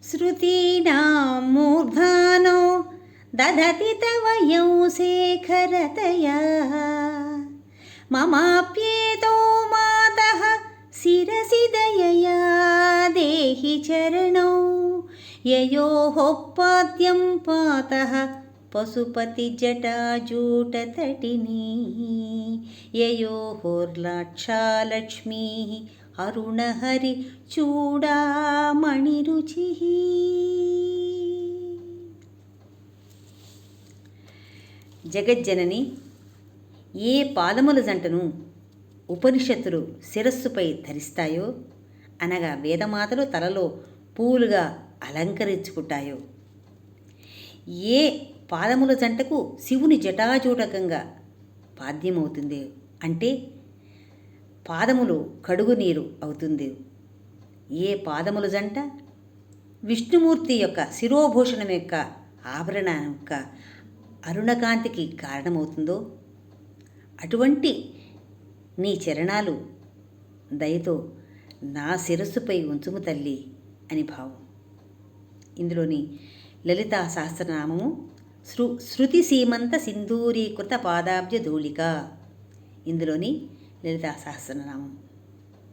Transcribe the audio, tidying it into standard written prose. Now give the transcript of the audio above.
श्रुतीनां मूर्धानो दधति तव यं शेखरतया ममाप्येतो मातः शिरसि दयया देहि चरणौ ययोः पाद्यं पातः पशुपतिजटाजूटतटिनी ययोर्लाक्षालक्ष्मीः अरुणहरि चूडामणिरुचिः. జగజ్జనని ఏ పాదముల జంటను ఉపనిషత్తులు శిరస్సుపై ధరిస్తాయో అనగా వేదమాతలు తలలో పూలుగా అలంకరించుకుంటాయో, ఏ పాదముల జంటకు శివుని జటాజూటకంగా పాద్యమవుతుంది అంటే పాదములు కడుగు నీరు అవుతుంది, ఏ పాదముల జంట విష్ణుమూర్తి యొక్క శిరోభూషణం యొక్క ఆభరణ యొక్క అరుణకాంతికి కారణమవుతుందో అటువంటి నీ చరణాలు దయతో నా శిరస్సుపై ఉంచుము తల్లి అని భావం. ఇందులోని లలితా సహస్రనామము శృతి సీమంత సింధూరీకృత పాదాబ్జ ధూళిక. ఇందులోని లలితా సహస్రనామం.